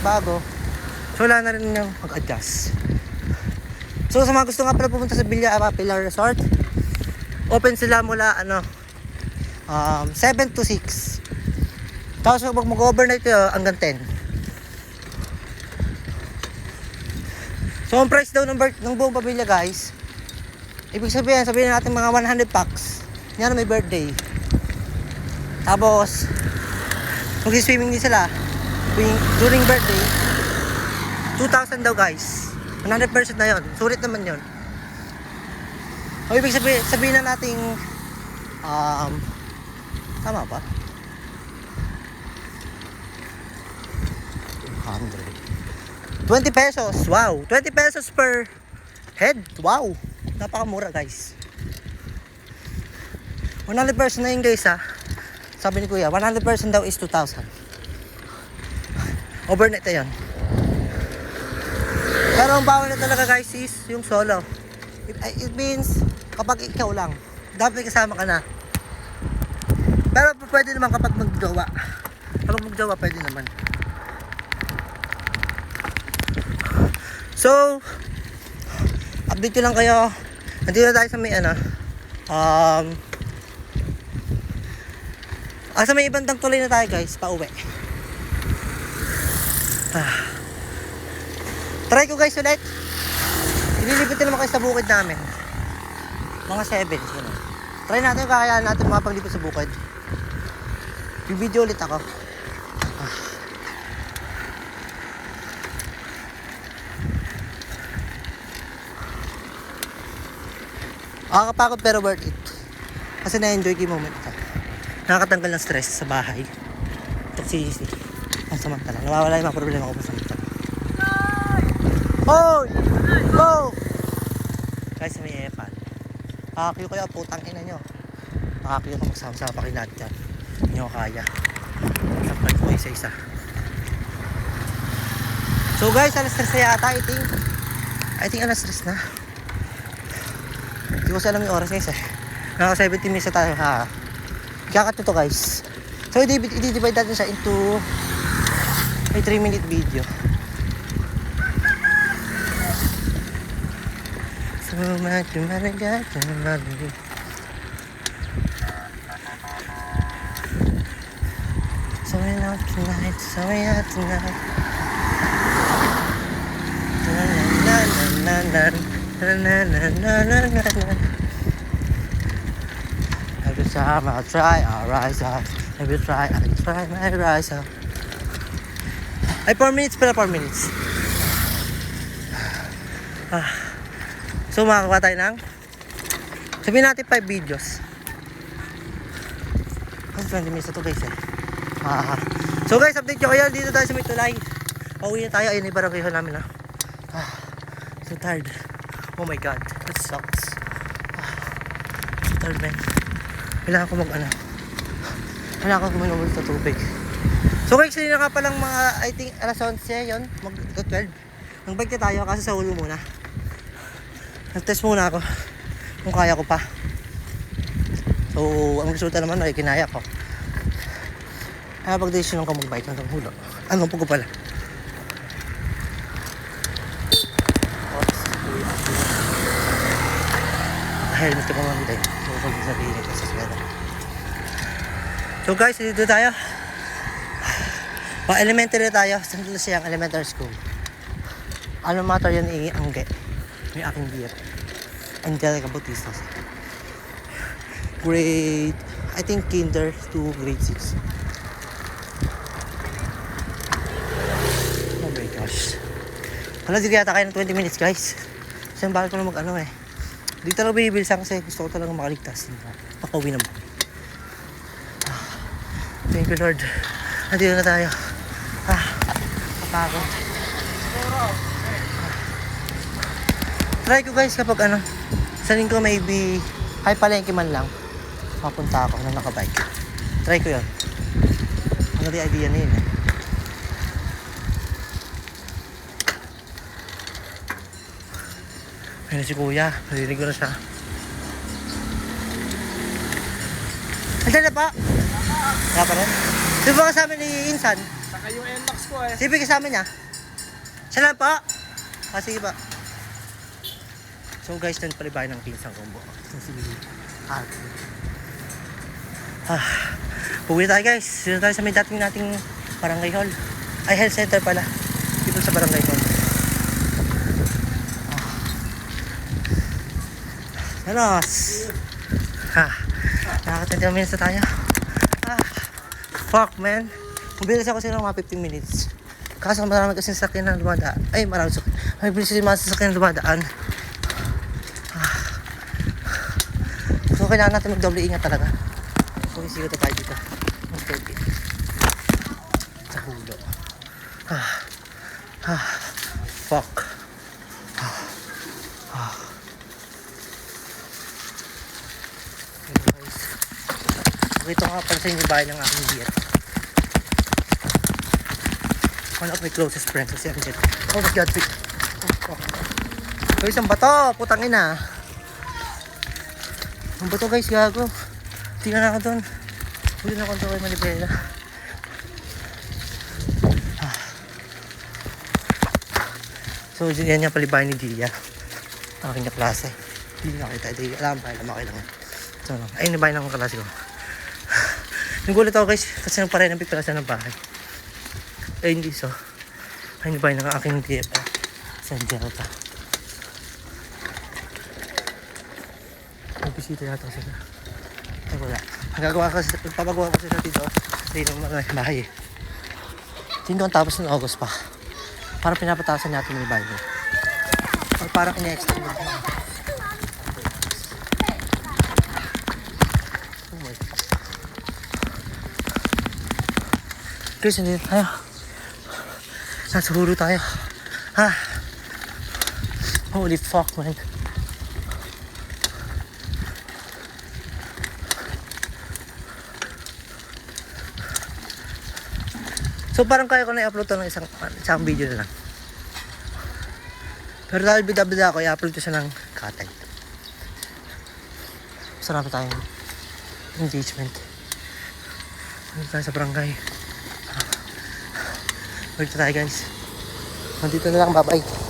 ng bago. So wala na rin yung mag-adjust. So sa mga gusto nga pala pumunta sa Villa Pilar Resort, open sila mula 7 to 6. Tapos pag mag-overnight kayo hanggang 10. So ang price daw ng buong pamilya guys, ibig sabihin natin mga 100 packs. Yan may birthday. Tapos mag-swimming din sila during birthday. 2,000 daw guys. 100% na yon. Sulit naman yon. O ibig sabihin na nating tama ba? 100. 20 pesos. Wow. 20 pesos per head. Wow. Napakamura guys. 100% na yun guys ha. Sabi ni kuya, 100% daw is 2,000. Overnight na yun. Pero ang bawal na talaga guys is yung solo. It means kapag ikaw lang, dapat kasama ka na. Pero pwede naman kapag magjowa. Kapag magjowa pwede naman. So update ko lang kayo. Nandito na tayo sa may sa may ibang tuloy na tayo guys, pauwi. Try ko guys ulit. Ililipitin naman kayo sa bukid namin. Mga 7. Gano'n. Try natin yung kakayaan natin mga paglipit sa bukid. Video ulit ako. Nakakapagod pero worth it. Kasi na-enjoy ko yung moment ko. Nakakatanggal ng stress sa bahay. Toxicity. Ang samantala. Nawawala yung mga problema ko pa samantala. Hoy! Go! Guys, may epan. Pakakyo kayo, putang ina nyo. Pakakyo ko magsama-sama pa kinad dyan. Hindi nyo kaya. Sampal ko isa-isa. So guys, alas 3 na yata. I think alas 3 na. Hindi ko alam yung oras guys eh. Naka 17 minutes na tayo ha. Ikakat to guys. So i-divide natin siya into a 3-minute video. So much to managate and managate. So we out tonight, so we out tonight. Na na na na na na na na na na. Every time I try, I rise up. Every try, I try, I rise up. Ay, 4 minutes pala, 4 minutes. So makakakuha tayo ng sabihin natin 5 videos. Kasi 20 minutes na to guys eh. So guys, update ko kayo. Dito tayo sa may tulay. Pauwi na tayo. Ayun yung barangay namin ha. So tired. Oh my god, that sucks. So tired man. Kailangan ko kailangan ko guminom ulit sa tubig. So guys, hindi na nga palang mga I think alas 11 yun. Mag-12. Nag-bike na tayo kasi sa ulo muna. Nag-test muna ako kung kaya ko pa. So, ang resulta naman ay kinaya ko. Kaya pag-decision ko mag-bike hanggang hulo. Ano po ko pala? Helmet ka pa mamita yun. So, pag-sabihin ito sa swela. So guys, dito tayo. Pa-elementary tayo. Sandito siyang elementary school. Ano matter yan i-angge. May aking beer. Angelica Bautista. Grade, I think kinder to grade 6. Oh my gosh. Hala, di kaya tayo ng 20 minutes guys. Kasi ang bakit ko na Di talaga bibilisan kasi gusto ko talaga makaligtas. Makauwi naman. Thank you Lord. Nandito na tayo. Kapagod. Try ko guys kapag sa linggo maybe kahit palengke man lang mapunta ako na nakabike. Try ko yun. Ano di idea na yun eh. Ayun si kuya, narinig ko na siya. Andiyan na pa? Kaya pa rin? Di ba kasama ni Insan? Saka yung NMAX ko eh. Sige, kasama niya. Siya lang pa. Sige ba. So guys, doon palibayan ng pinsang combo. Si Ate. Uwi tayo guys. Dito tayo sa may dating nating barangay hall. Ay, health center pala. Dito sa barangay hall. Salos! Nakaka-20 minutes na tayo. Fuck man. Mabilis ako sila mga 15 minutes. Kaso marami kasi sasakyan na dumadaan. Ay, marami sasakyan. May bilis yung mga sasakyan na dumadaan. So, kailangan natin mag-double ingat talaga. So, isigot na tayo dito. Okay. Sa hulo. Fuck. Anyways. Ito nga pala sa inyo bahay ng aking beer. One of my closest friends si Angel. Oh my god, wait. Oh, fuck. Guys, ang bato! Putang ina. Ang bato guys, gago. Tingnan ako doon. Huli na konto kay Manibela. So, yan yung palibayan ni Dilia. Aking kaklase. Hindi nakita. Hindi alam ba? Alam ako lang. So, ayun yung bayan ng kaklase ko. Nagulat ako guys. Kasi nang pareho ng pipirasan ng bahay. Eh, hindi so. Ayun yung bayan ng aking DFA. San Delta. Nagbisita yata ko sila. Ay, wala. Papagawa ko sila dito. Dito ng mga bahay. Dito ang tapos ng August pa. Parang pinapatasan natin yung bahay. Or parang ina-extend mo. Oh my God. Guys, hindi tayo. Nasa hulo tayo. Holy fuck, man. So parang kaya ko na i-upload to ng isang video na lang. Pero dahil bida-bida ako, i-upload ko siya ng katay. Sarap tayong engagement. Nandito tayo sa barangay. Nandito tayo guys. Nandito na lang, bye-bye.